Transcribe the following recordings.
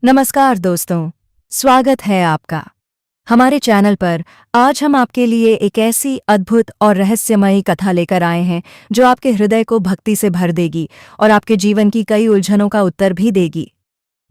नमस्कार दोस्तों, स्वागत है आपका हमारे चैनल पर। आज हम आपके लिए एक ऐसी अद्भुत और रहस्यमयी कथा लेकर आए हैं जो आपके हृदय को भक्ति से भर देगी और आपके जीवन की कई उलझनों का उत्तर भी देगी।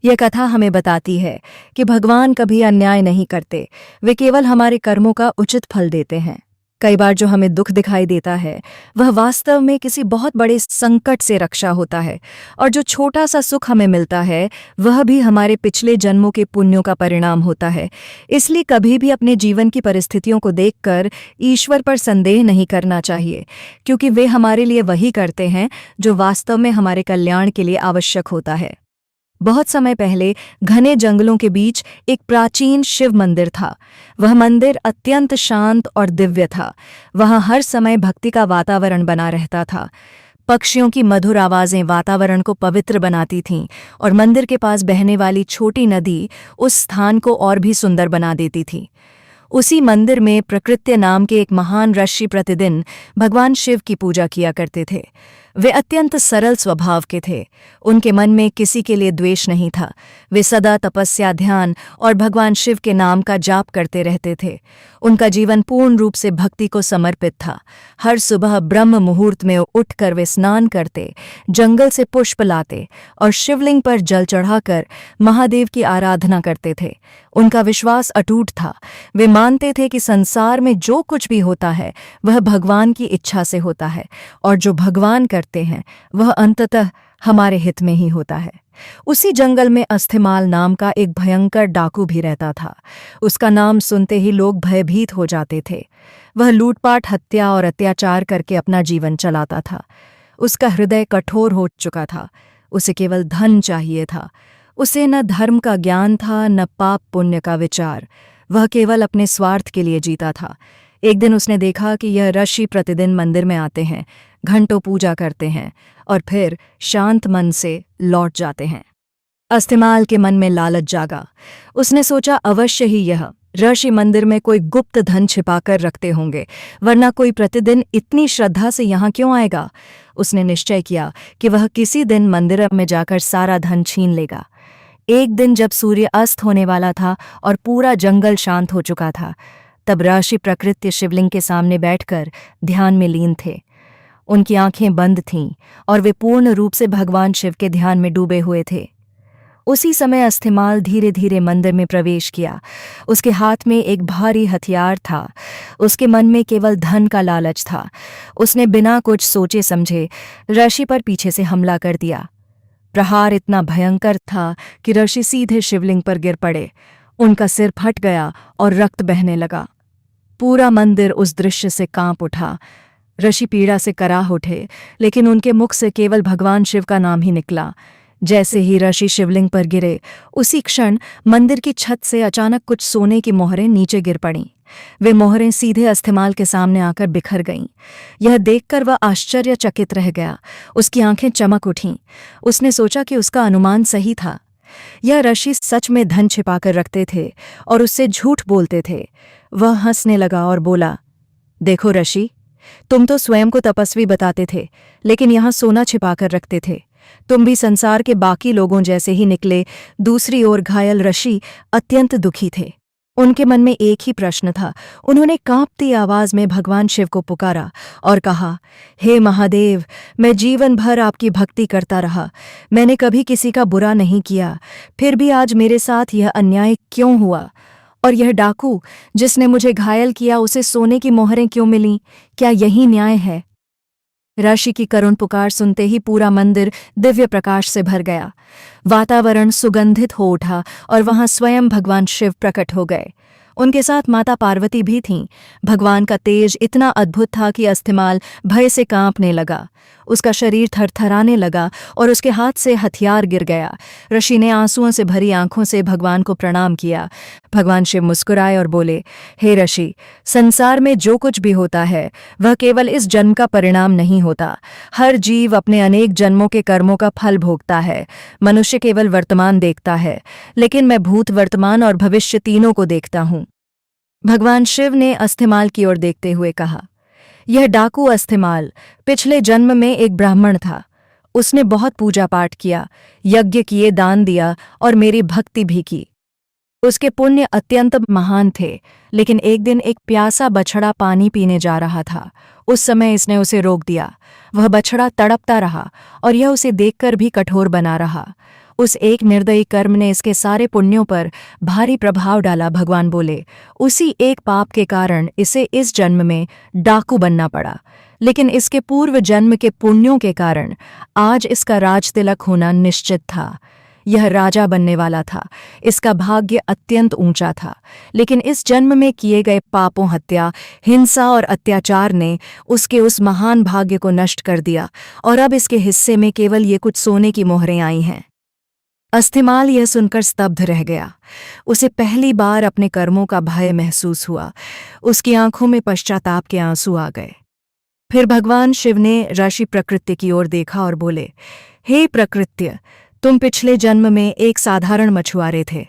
यह कथा हमें बताती है कि भगवान कभी अन्याय नहीं करते, वे केवल हमारे कर्मों का उचित फल देते हैं। कई बार जो हमें दुख दिखाई देता है वह वास्तव में किसी बहुत बड़े संकट से रक्षा होता है, और जो छोटा सा सुख हमें मिलता है वह भी हमारे पिछले जन्मों के पुण्यों का परिणाम होता है। इसलिए कभी भी अपने जीवन की परिस्थितियों को देखकर ईश्वर पर संदेह नहीं करना चाहिए, क्योंकि वे हमारे लिए वही करते हैं जो वास्तव में हमारे कल्याण के लिए आवश्यक होता है। बहुत समय पहले घने जंगलों के बीच एक प्राचीन शिव मंदिर था। वह मंदिर अत्यंत शांत और दिव्य था। वहाँ हर समय भक्ति का वातावरण बना रहता था। पक्षियों की मधुर आवाज़ें वातावरण को पवित्र बनाती थीं, और मंदिर के पास बहने वाली छोटी नदी उस स्थान को और भी सुंदर बना देती थी। उसी मंदिर में प्रकृत्य नाम के एक महान ऋषि प्रतिदिन भगवान शिव की पूजा किया करते थे। वे अत्यंत सरल स्वभाव के थे। उनके मन में किसी के लिए द्वेष नहीं था। वे सदा तपस्या, ध्यान और भगवान शिव के नाम का जाप करते रहते थे। उनका जीवन पूर्ण रूप से भक्ति को समर्पित था। हर सुबह ब्रह्म मुहूर्त में उठकर वे स्नान करते, जंगल से पुष्प लाते और शिवलिंग पर जल चढ़ाकर महादेव की आराधना करते थे। उनका विश्वास अटूट था। वे मानते थे कि संसार में जो कुछ भी होता है वह भगवान की इच्छा से होता है, और जो भगवान करते हैं वह अंततः हमारे हित में ही होता है। उसी जंगल में अस्थिमाल नाम का एक भयंकर डाकू भी रहता था। उसका नाम सुनते ही लोग भयभीत हो जाते थे। वह लूटपाट, हत्या और अत्याचार करके अपना जीवन चलाता था। उसका हृदय कठोर हो चुका था। उसे केवल धन चाहिए था। उसे न धर्म का ज्ञान था, न पाप पुण्य का विचार। वह केवल अपने स्वार्थ के लिए जीता था। एक दिन उसने देखा कि यह ऋषि प्रतिदिन मंदिर में आते हैं, घंटों पूजा करते हैं और फिर शांत मन से लौट जाते हैं। अस्थिमाल के मन में लालच जागा। उसने सोचा, अवश्य ही यह ऋषि मंदिर में कोई गुप्त धन छिपाकर रखते होंगे, वरना कोई प्रतिदिन इतनी श्रद्धा से यहाँ क्यों आएगा। उसने निश्चय किया कि वह किसी दिन मंदिर में जाकर सारा धन छीन लेगा। एक दिन जब सूर्य अस्त होने वाला था और पूरा जंगल शांत हो चुका था, तब ऋषि प्रकृत्य शिवलिंग के सामने बैठकर ध्यान में लीन थे। उनकी आंखें बंद थीं और वे पूर्ण रूप से भगवान शिव के ध्यान में डूबे हुए थे। उसी समय अस्थिमाल धीरे धीरे मंदिर में प्रवेश किया। उसके हाथ में एक भारी हथियार था। उसके मन में केवल धन का लालच था। उसने बिना कुछ सोचे समझे ऋषि पर पीछे से हमला कर दिया। प्रहार इतना भयंकर था कि ऋषि सीधे शिवलिंग पर गिर पड़े। उनका सिर फट गया और रक्त बहने लगा। पूरा मंदिर उस दृश्य से कांप उठा। ऋषि पीड़ा से कराह उठे, लेकिन उनके मुख से केवल भगवान शिव का नाम ही निकला। जैसे ही ऋषि शिवलिंग पर गिरे, उसी क्षण मंदिर की छत से अचानक कुछ सोने की मोहरें नीचे गिर पड़ीं। वे मोहरें सीधे अस्थिमाल के सामने आकर बिखर गईं। यह देखकर वह आश्चर्यचकित रह गया। उसकी आंखें चमक उठीं। उसने सोचा कि उसका अनुमान सही था। यह ऋषि सच में धन छिपाकर रखते थे और उससे झूठ बोलते थे। वह हंसने लगा और बोला, देखो ऋषि, तुम तो स्वयं को तपस्वी बताते थे, लेकिन यहाँ सोना छिपाकर रखते थे। तुम भी संसार के बाकी लोगों जैसे ही निकले। दूसरी ओर घायल ऋषि अत्यंत दुखी थे। उनके मन में एक ही प्रश्न था। उन्होंने कांपती आवाज में भगवान शिव को पुकारा और कहा, हे महादेव, मैं जीवन भर आपकी भक्ति करता रहा। मैंने कभी किसी का बुरा नहीं किया, फिर भी आज मेरे साथ यह अन्याय क्यों हुआ? और यह डाकू जिसने मुझे घायल किया, उसे सोने की मोहरें क्यों मिलीं? क्या यही न्याय है? ऋषि की करुण पुकार सुनते ही पूरा मंदिर दिव्य प्रकाश से भर गया। वातावरण सुगंधित हो उठा और वहां स्वयं भगवान शिव प्रकट हो गए। उनके साथ माता पार्वती भी थीं। भगवान का तेज इतना अद्भुत था कि अस्थिमाल भय से कांपने लगा। उसका शरीर थरथराने लगा और उसके हाथ से हथियार गिर गया। ऋषि ने आंसुओं से भरी आंखों से भगवान को प्रणाम किया। भगवान शिव मुस्कुराए और बोले, हे ऋषि, संसार में जो कुछ भी होता है वह केवल इस जन्म का परिणाम नहीं होता। हर जीव अपने अनेक जन्मों के कर्मों का फल भोगता है। मनुष्य केवल वर्तमान देखता है, लेकिन मैं भूत, वर्तमान और भविष्य तीनों को देखता हूँ। भगवान शिव ने अस्थिमाल की ओर देखते हुए कहा, यह डाकू अस्थिमाल पिछले जन्म में एक ब्राह्मण था। उसने बहुत पूजा पाठ किया, यज्ञ किए, दान दिया और मेरी भक्ति भी की। उसके पुण्य अत्यंत महान थे, लेकिन एक दिन एक प्यासा बछड़ा पानी पीने जा रहा था। उस समय इसने उसे रोक दिया। वह बछड़ा तड़पता रहा और यह उसे देखकर भी कठोर बना रहा। उस एक निर्दयी कर्म ने इसके सारे पुण्यों पर भारी प्रभाव डाला। भगवान बोले, उसी एक पाप के कारण इसे इस जन्म में डाकू बनना पड़ा, लेकिन इसके पूर्व जन्म के पुण्यों के कारण आज इसका राजतिलक होना निश्चित था। यह राजा बनने वाला था। इसका भाग्य अत्यंत ऊंचा था, लेकिन इस जन्म में किए गए पापों, हत्या, हिंसा और अत्याचार ने उसके उस महान भाग्य को नष्ट कर दिया और अब इसके हिस्से में केवल ये कुछ सोने की मोहरें आई हैं। अस्थिमाल यह सुनकर स्तब्ध रह गया। उसे पहली बार अपने कर्मों का भय महसूस हुआ। उसकी आंखों में पश्चाताप के आंसू आ गए। फिर भगवान शिव ने ऋषि प्रकृति की ओर देखा और बोले, हे प्रकृत्य, तुम पिछले जन्म में एक साधारण मछुआरे थे।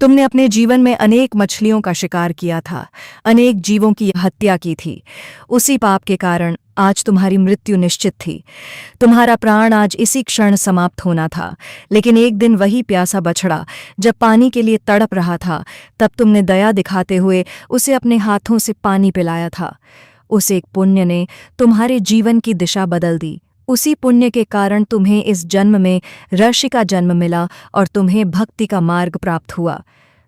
तुमने अपने जीवन में अनेक मछलियों का शिकार किया था, अनेक जीवों की हत्या की थी। उसी पाप के कारण आज तुम्हारी मृत्यु निश्चित थी। तुम्हारा प्राण आज इसी क्षण समाप्त होना था, लेकिन एक दिन वही प्यासा बछड़ा जब पानी के लिए तड़प रहा था, तब तुमने दया दिखाते हुए उसे अपने हाथों से पानी पिलाया था। उस एक पुण्य ने तुम्हारे जीवन की दिशा बदल दी। उसी पुण्य के कारण तुम्हें इस जन्म में ऋषि का जन्म मिला और तुम्हें भक्ति का मार्ग प्राप्त हुआ।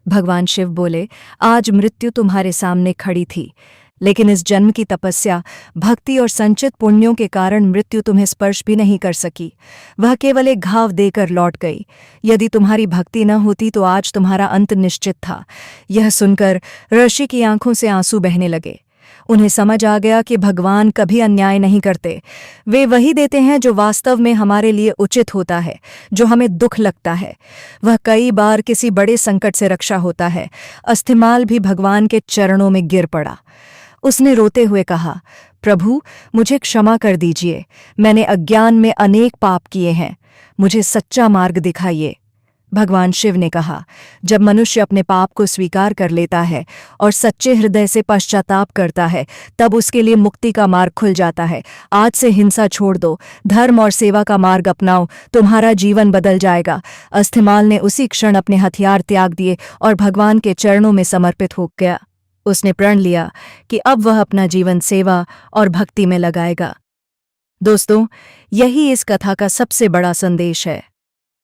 भगवान शिव बोले, आज मृत्यु तुम्हारे सामने खड़ी थी, लेकिन इस जन्म की तपस्या, भक्ति और संचित पुण्यों के कारण मृत्यु तुम्हें स्पर्श भी नहीं कर सकी। वह केवल एक घाव देकर लौट गई। यदि तुम्हारी भक्ति न होती तो आज तुम्हारा अंत निश्चित था। यह सुनकर ऋषि की आंखों से आंसू बहने लगे। उन्हें समझ आ गया कि भगवान कभी अन्याय नहीं करते। वे वही देते हैं जो वास्तव में हमारे लिए उचित होता है, जो हमें दुख लगता है। वह कई बार किसी बड़े संकट से रक्षा होता है। अस्थिमाल भी भगवान के चरणों में गिर पड़ा। उसने रोते हुए कहा, प्रभु, मुझे क्षमा कर दीजिए। मैंने अज्ञान में अनेक पाप किए हैं। मुझे सच्चा मार्ग दिखाइए। भगवान शिव ने कहा, जब मनुष्य अपने पाप को स्वीकार कर लेता है और सच्चे हृदय से पश्चाताप करता है, तब उसके लिए मुक्ति का मार्ग खुल जाता है। आज से हिंसा छोड़ दो, धर्म और सेवा का मार्ग अपनाओ, तुम्हारा जीवन बदल जाएगा। अस्थिमाल ने उसी क्षण अपने हथियार त्याग दिए और भगवान के चरणों में समर्पित हो गया। उसने प्रण लिया कि अब वह अपना जीवन सेवा और भक्ति में लगाएगा। दोस्तों, यही इस कथा का सबसे बड़ा संदेश है।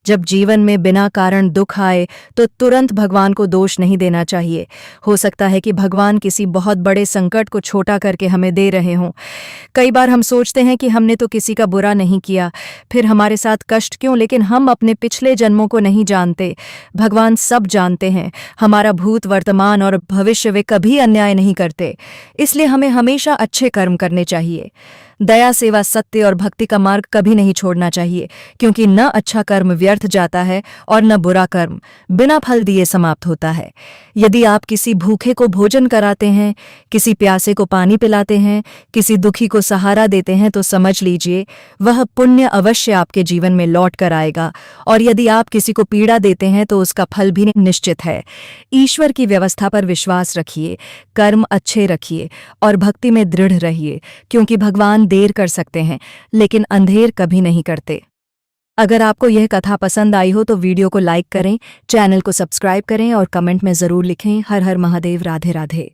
जब जीवन में बिना कारण दुख आए तो तुरंत भगवान को दोष नहीं देना चाहिए। हो सकता है कि भगवान किसी बहुत बड़े संकट को छोटा करके हमें दे रहे हों। कई बार हम सोचते हैं कि हमने तो किसी का बुरा नहीं किया, फिर हमारे साथ कष्ट क्यों? लेकिन हम अपने पिछले जन्मों को नहीं जानते। भगवान सब जानते हैं। हमारा भूत, वर्तमान और भविष्य वे कभी अन्याय नहीं करते। इसलिए हमें हमेशा अच्छे कर्म करने चाहिए। दया, सेवा, सत्य और भक्ति का मार्ग कभी नहीं छोड़ना चाहिए, क्योंकि न अच्छा कर्म व्यर्थ जाता है और न बुरा कर्म बिना फल दिए समाप्त होता है। यदि आप किसी भूखे को भोजन कराते हैं, किसी प्यासे को पानी पिलाते हैं, किसी दुखी को सहारा देते हैं, तो समझ लीजिए वह पुण्य अवश्य आपके जीवन में लौट कर आएगा। और यदि आप किसी को पीड़ा देते हैं तो उसका फल भी निश्चित है। ईश्वर की व्यवस्था पर विश्वास रखिए, कर्म अच्छे रखिए और भक्ति में दृढ़ रहिए, क्योंकि भगवान देर कर सकते हैं लेकिन अंधेर कभी नहीं करते। अगर आपको यह कथा पसंद आई हो तो वीडियो को लाइक करें, चैनल को सब्सक्राइब करें और कमेंट में ज़रूर लिखें। हर हर महादेव, राधे राधे।